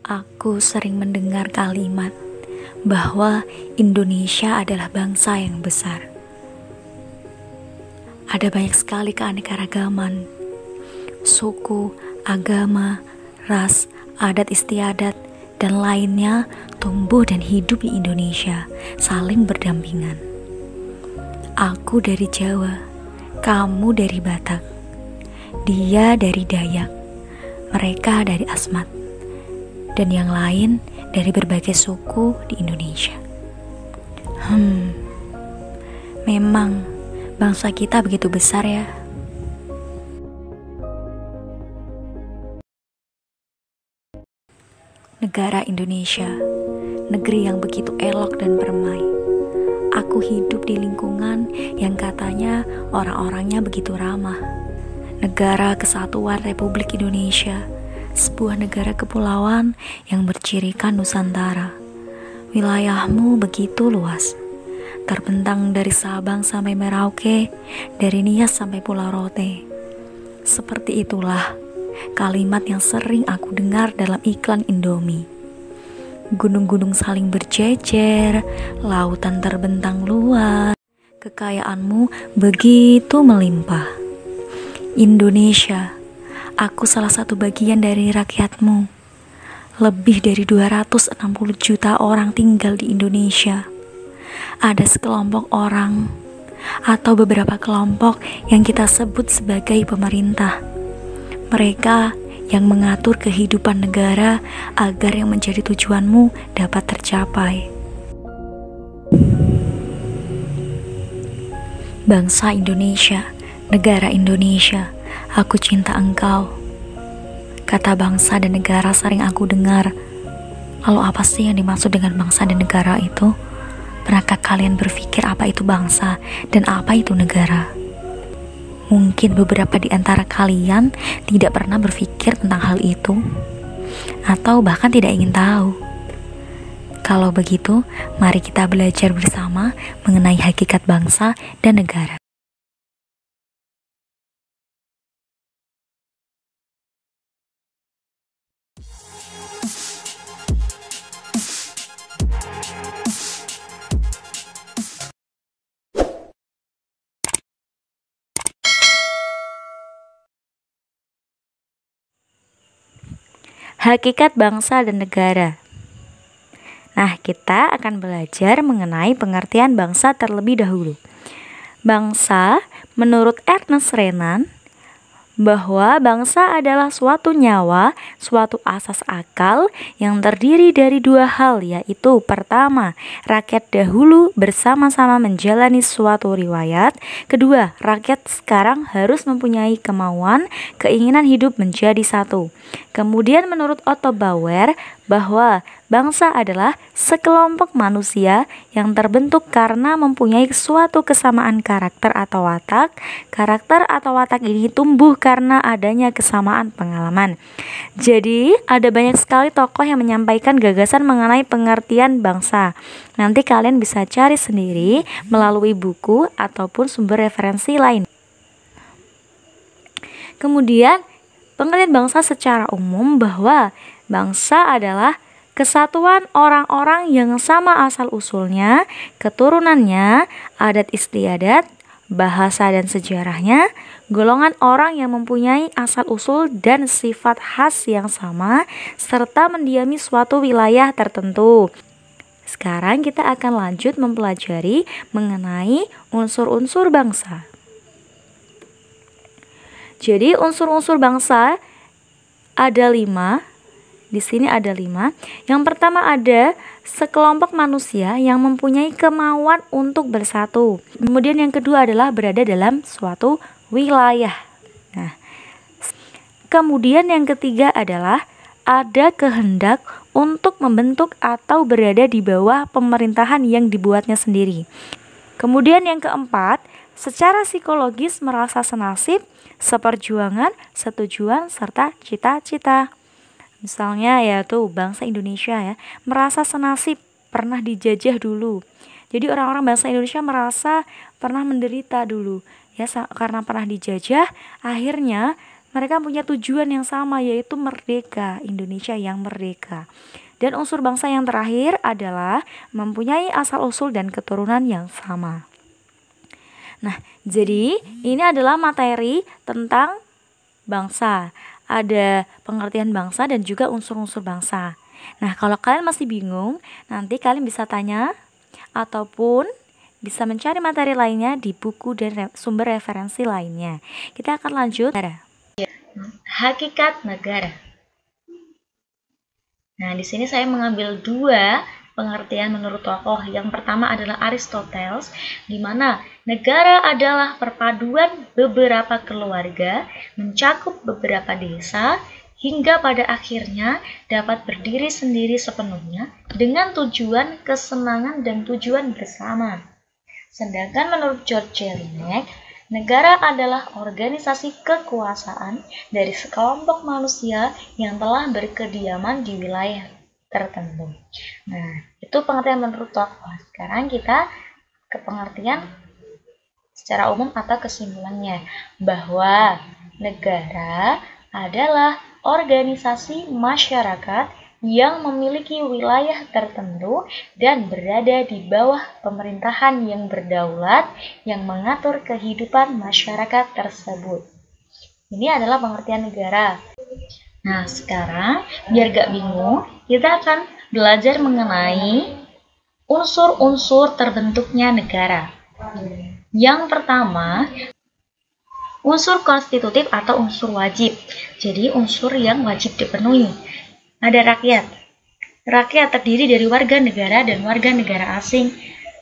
Aku sering mendengar kalimat bahwa Indonesia adalah bangsa yang besar. Ada banyak sekali keanekaragaman, suku, agama, ras, adat istiadat, dan lainnya tumbuh dan hidup di Indonesia, saling berdampingan. Aku dari Jawa, kamu dari Batak, dia dari Dayak, mereka dari Asmat, dan yang lain dari berbagai suku di Indonesia. Memang bangsa kita begitu besar ya. Negara Indonesia, negeri yang begitu elok dan permai. Aku hidup di lingkungan yang katanya orang-orangnya begitu ramah. Negara Kesatuan Republik Indonesia, sebuah negara kepulauan yang bercirikan Nusantara. Wilayahmu begitu luas, terbentang dari Sabang sampai Merauke, dari Nias sampai Pulau Rote. Seperti itulah kalimat yang sering aku dengar dalam iklan Indomie. Gunung-gunung saling berjejer, lautan terbentang luas, kekayaanmu begitu melimpah. Indonesia, aku salah satu bagian dari rakyatmu. Lebih dari 260 juta orang tinggal di Indonesia. Ada sekelompok orang atau beberapa kelompok yang kita sebut sebagai pemerintah. Mereka yang mengatur kehidupan negara agar yang menjadi tujuanmu dapat tercapai. Bangsa Indonesia, negara Indonesia, aku cinta engkau. Kata bangsa dan negara sering aku dengar. Lalu apa sih yang dimaksud dengan bangsa dan negara itu? Pernahkah kalian berpikir apa itu bangsa dan apa itu negara? Mungkin beberapa di antara kalian tidak pernah berpikir tentang hal itu, atau bahkan tidak ingin tahu. Kalau begitu, mari kita belajar bersama mengenai hakikat bangsa dan negara. Hakikat bangsa dan negara. Nah, kita akan belajar mengenai pengertian bangsa terlebih dahulu. Bangsa, menurut Ernest Renan, bahwa bangsa adalah suatu nyawa, suatu asas akal yang terdiri dari dua hal, yaitu pertama, rakyat dahulu bersama-sama menjalani suatu riwayat. Kedua, rakyat sekarang harus mempunyai kemauan, keinginan hidup menjadi satu. Kemudian menurut Otto Bauer bahwa bangsa adalah sekelompok manusia yang terbentuk karena mempunyai suatu kesamaan karakter atau watak. Karakter atau watak ini tumbuh karena adanya kesamaan pengalaman. Jadi ada banyak sekali tokoh yang menyampaikan gagasan mengenai pengertian bangsa. Nanti kalian bisa cari sendiri melalui buku ataupun sumber referensi lain. Kemudian pengertian bangsa secara umum bahwa bangsa adalah kesatuan orang-orang yang sama asal-usulnya, keturunannya, adat istiadat, bahasa dan sejarahnya, golongan orang yang mempunyai asal-usul dan sifat khas yang sama, serta mendiami suatu wilayah tertentu. Sekarang kita akan lanjut mempelajari mengenai unsur-unsur bangsa. Jadi unsur-unsur bangsa ada 5. Di sini ada 5. Yang pertama ada sekelompok manusia yang mempunyai kemauan untuk bersatu. Kemudian yang kedua adalah berada dalam suatu wilayah. Nah, kemudian yang ketiga adalah ada kehendak untuk membentuk atau berada di bawah pemerintahan yang dibuatnya sendiri. Kemudian yang keempat, secara psikologis merasa senasib, seperjuangan, setujuan, serta cita-cita. Misalnya yaitu bangsa Indonesia ya, merasa senasib, pernah dijajah dulu. Jadi orang-orang bangsa Indonesia merasa pernah menderita dulu ya, karena pernah dijajah, akhirnya mereka punya tujuan yang sama, yaitu merdeka, Indonesia yang merdeka. Dan unsur bangsa yang terakhir adalah mempunyai asal-usul dan keturunan yang sama. Nah, jadi ini adalah materi tentang bangsa. Ada pengertian bangsa dan juga unsur-unsur bangsa. Nah, kalau kalian masih bingung, nanti kalian bisa tanya ataupun bisa mencari materi lainnya di buku dan sumber referensi lainnya. Kita akan lanjut. Hakikat negara. Nah, di sini saya mengambil dua pengertian menurut tokoh. Yang pertama adalah Aristoteles, di mana negara adalah perpaduan beberapa keluarga, mencakup beberapa desa, hingga pada akhirnya dapat berdiri sendiri sepenuhnya dengan tujuan kesenangan dan tujuan bersama. Sedangkan menurut George Jelinek, negara adalah organisasi kekuasaan dari sekelompok manusia yang telah berkediaman di wilayah tertentu. Nah, itu pengertian menurut tokoh. Sekarang kita ke pengertian secara umum atau kesimpulannya, bahwa negara adalah organisasi masyarakat yang memiliki wilayah tertentu dan berada di bawah pemerintahan yang berdaulat yang mengatur kehidupan masyarakat tersebut. Ini adalah pengertian negara. Nah, sekarang biar gak bingung, kita akan belajar mengenai unsur-unsur terbentuknya negara. Yang pertama, unsur konstitutif atau unsur wajib. Jadi unsur yang wajib dipenuhi. Ada rakyat. Rakyat terdiri dari warga negara dan warga negara asing.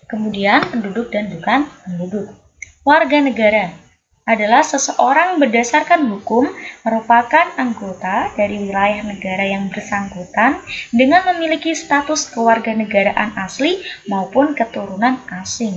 Kemudian penduduk dan bukan penduduk. Warga negara adalah seseorang berdasarkan hukum merupakan anggota dari wilayah negara yang bersangkutan dengan memiliki status kewarganegaraan asli maupun keturunan asing.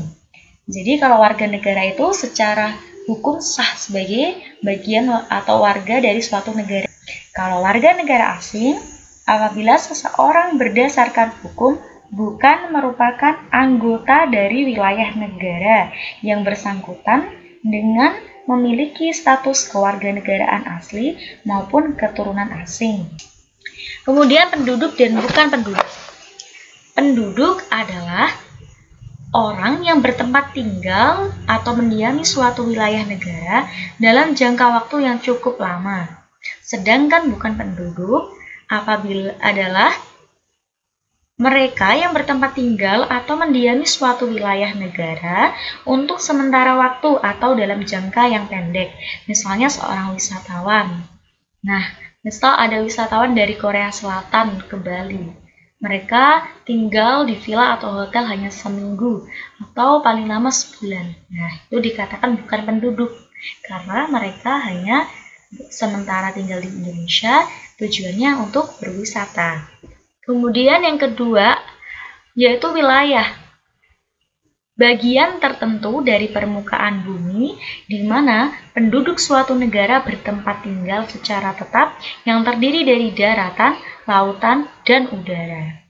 Jadi kalau warga negara itu secara hukum sah sebagai bagian atau warga dari suatu negara. Kalau warga negara asing, apabila seseorang berdasarkan hukum bukan merupakan anggota dari wilayah negara yang bersangkutan dengan memiliki status kewarganegaraan asli maupun keturunan asing. Kemudian penduduk dan bukan penduduk. Penduduk adalah orang yang bertempat tinggal atau mendiami suatu wilayah negara dalam jangka waktu yang cukup lama. Sedangkan bukan penduduk apabila adalah mereka yang bertempat tinggal atau mendiami suatu wilayah negara untuk sementara waktu atau dalam jangka yang pendek. Misalnya seorang wisatawan. Nah, misal ada wisatawan dari Korea Selatan ke Bali. Mereka tinggal di villa atau hotel hanya seminggu atau paling lama sebulan. Nah, itu dikatakan bukan penduduk karena mereka hanya sementara tinggal di Indonesia, tujuannya untuk berwisata. Kemudian yang kedua, yaitu wilayah. Bagian tertentu dari permukaan bumi di mana penduduk suatu negara bertempat tinggal secara tetap yang terdiri dari daratan, lautan, dan udara.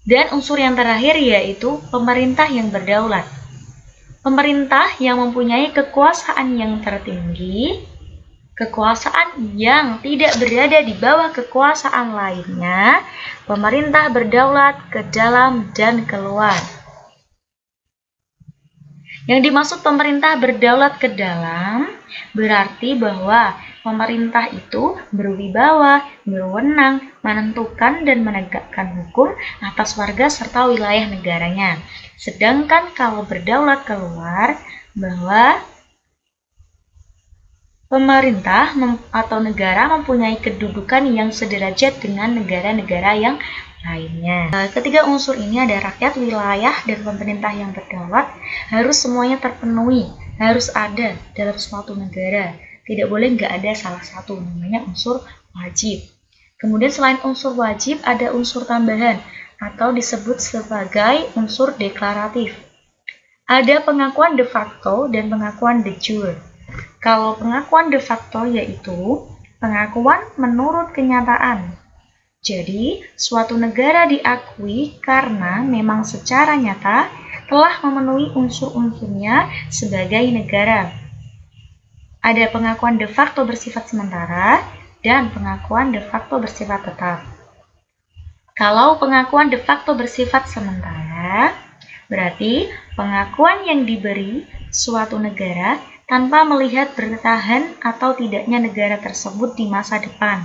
Dan unsur yang terakhir yaitu pemerintah yang berdaulat. Pemerintah yang mempunyai kekuasaan yang tertinggi, kekuasaan yang tidak berada di bawah kekuasaan lainnya, pemerintah berdaulat ke dalam dan keluar. Yang dimaksud pemerintah berdaulat ke dalam berarti bahwa pemerintah itu berwibawa, berwenang, menentukan dan menegakkan hukum atas warga serta wilayah negaranya. Sedangkan kalau berdaulat keluar, bahwa pemerintah atau negara mempunyai kedudukan yang sederajat dengan negara-negara yang lainnya. Ketiga unsur ini ada rakyat, wilayah, dan pemerintah yang berdaulat harus semuanya terpenuhi, harus ada dalam suatu negara. Tidak boleh nggak ada salah satu, namanya unsur wajib. Kemudian selain unsur wajib ada unsur tambahan atau disebut sebagai unsur deklaratif. Ada pengakuan de facto dan pengakuan de jure. Kalau pengakuan de facto yaitu pengakuan menurut kenyataan. Jadi, suatu negara diakui karena memang secara nyata telah memenuhi unsur-unsurnya sebagai negara. Ada pengakuan de facto bersifat sementara dan pengakuan de facto bersifat tetap. Kalau pengakuan de facto bersifat sementara, berarti pengakuan yang diberi suatu negara tanpa melihat bertahan atau tidaknya negara tersebut di masa depan.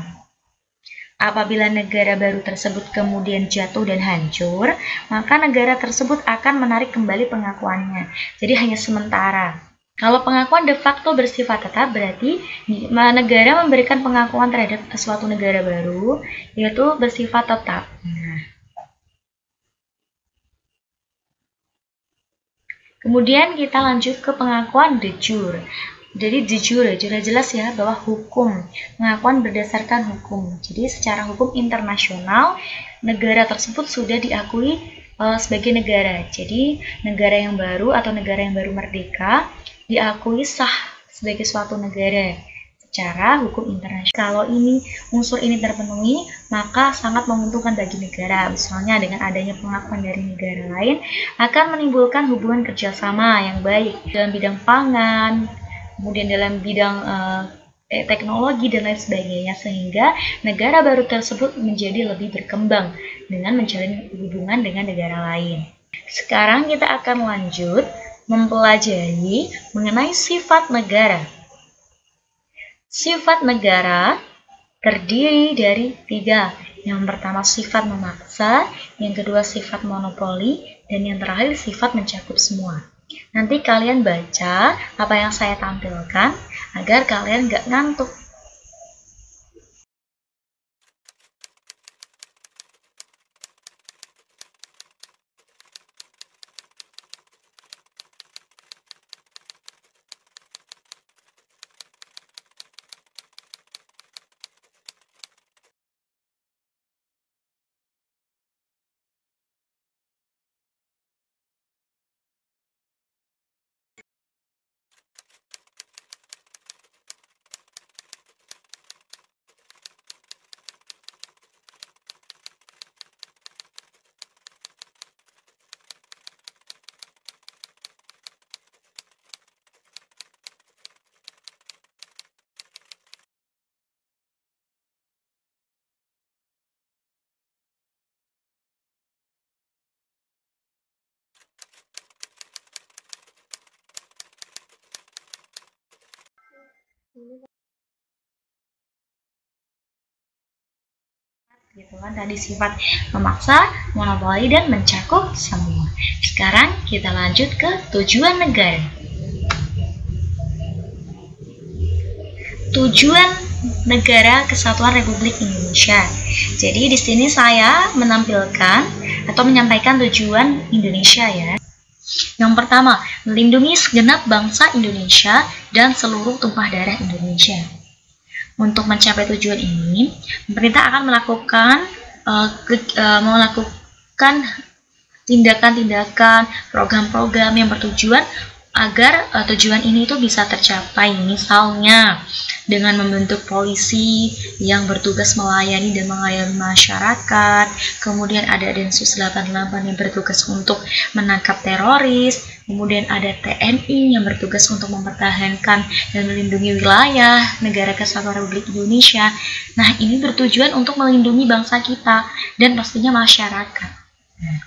Apabila negara baru tersebut kemudian jatuh dan hancur, maka negara tersebut akan menarik kembali pengakuannya. Jadi hanya sementara. Kalau pengakuan de facto bersifat tetap, berarti negara memberikan pengakuan terhadap suatu negara baru, yaitu bersifat tetap. Kemudian kita lanjut ke pengakuan de jure. Jadi de jure, jelas ya bahwa hukum, pengakuan berdasarkan hukum. Jadi secara hukum internasional, negara tersebut sudah diakui sebagai negara. Jadi negara yang baru atau negara yang baru merdeka diakui sah sebagai suatu negara secara hukum internasional. Kalau unsur ini terpenuhi, maka sangat menguntungkan bagi negara. Misalnya dengan adanya pengakuan dari negara lain akan menimbulkan hubungan kerjasama yang baik dalam bidang pangan, kemudian dalam bidang teknologi dan lain sebagainya, sehingga negara baru tersebut menjadi lebih berkembang dengan menjalin hubungan dengan negara lain. Sekarang kita akan lanjut mempelajari mengenai sifat negara. Sifat negara terdiri dari 3. Yang pertama sifat memaksa, yang kedua sifat monopoli, dan yang terakhir sifat mencakup semua. Nanti kalian baca apa yang saya tampilkan agar kalian gak ngantuk. Gitu kan, tadi sifat memaksa, monopoli, dan mencakup semua. Sekarang kita lanjut ke tujuan negara. Tujuan negara Kesatuan Republik Indonesia. Jadi di sini saya menampilkan atau menyampaikan tujuan Indonesia ya. Yang pertama, melindungi segenap bangsa Indonesia dan seluruh tumpah darah Indonesia. Untuk mencapai tujuan ini, pemerintah akan melakukan tindakan-tindakan, program-program yang bertujuan agar tujuan ini itu bisa tercapai. Misalnya dengan membentuk polisi yang bertugas melayani dan mengayomi masyarakat, kemudian ada Densus 88 yang bertugas untuk menangkap teroris, kemudian ada TNI yang bertugas untuk mempertahankan dan melindungi wilayah negara Kesatuan Republik Indonesia. Nah, ini bertujuan untuk melindungi bangsa kita dan pastinya masyarakat. Nah,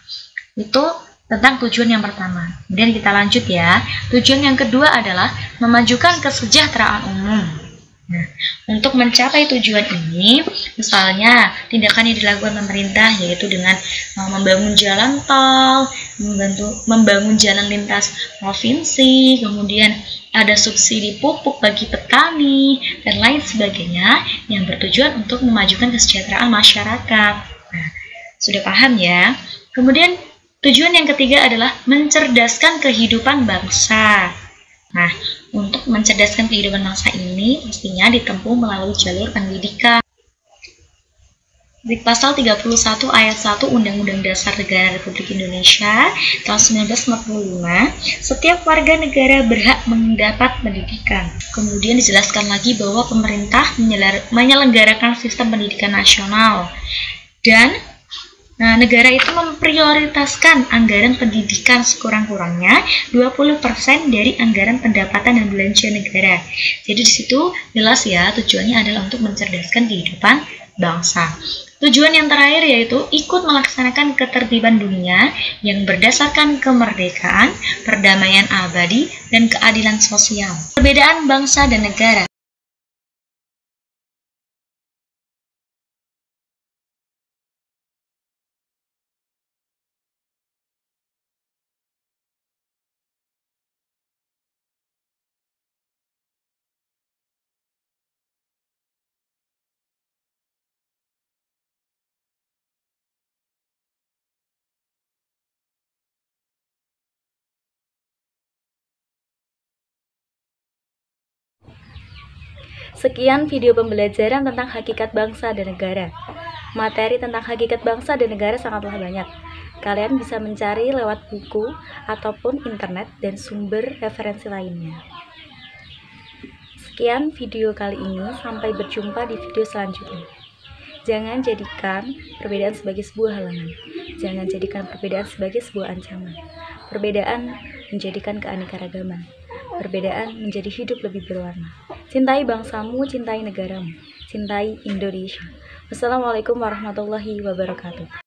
itu tentang tujuan yang pertama. Kemudian kita lanjut ya. Tujuan yang kedua adalah memajukan kesejahteraan umum. Nah, untuk mencapai tujuan ini, misalnya tindakan yang dilakukan pemerintah yaitu dengan membangun jalan tol, membangun jalan lintas provinsi, kemudian ada subsidi pupuk bagi petani, dan lain sebagainya yang bertujuan untuk memajukan kesejahteraan masyarakat. Nah, sudah paham ya? Kemudian tujuan yang ketiga adalah mencerdaskan kehidupan bangsa. Nah, untuk mencerdaskan kehidupan bangsa ini pastinya ditempuh melalui jalur pendidikan. Di pasal 31 ayat 1 Undang-Undang Dasar Negara Republik Indonesia tahun 1945, setiap warga negara berhak mendapat pendidikan. Kemudian dijelaskan lagi bahwa pemerintah menyelenggarakan sistem pendidikan nasional dan Nah, negara itu memprioritaskan anggaran pendidikan sekurang-kurangnya 20% dari anggaran pendapatan dan belanja negara. Jadi di situ jelas ya, tujuannya adalah untuk mencerdaskan kehidupan bangsa. Tujuan yang terakhir yaitu ikut melaksanakan ketertiban dunia yang berdasarkan kemerdekaan, perdamaian abadi, dan keadilan sosial. Perbedaan bangsa dan negara. Sekian video pembelajaran tentang hakikat bangsa dan negara. Materi tentang hakikat bangsa dan negara sangatlah banyak. Kalian bisa mencari lewat buku ataupun internet dan sumber referensi lainnya. Sekian video kali ini, sampai berjumpa di video selanjutnya. Jangan jadikan perbedaan sebagai sebuah halangan. Jangan jadikan perbedaan sebagai sebuah ancaman. Perbedaan menjadikan keanekaragaman. Perbedaan menjadi hidup lebih berwarna. Cintai bangsamu, cintai negaramu, cintai Indonesia. Wassalamualaikum warahmatullahi wabarakatuh.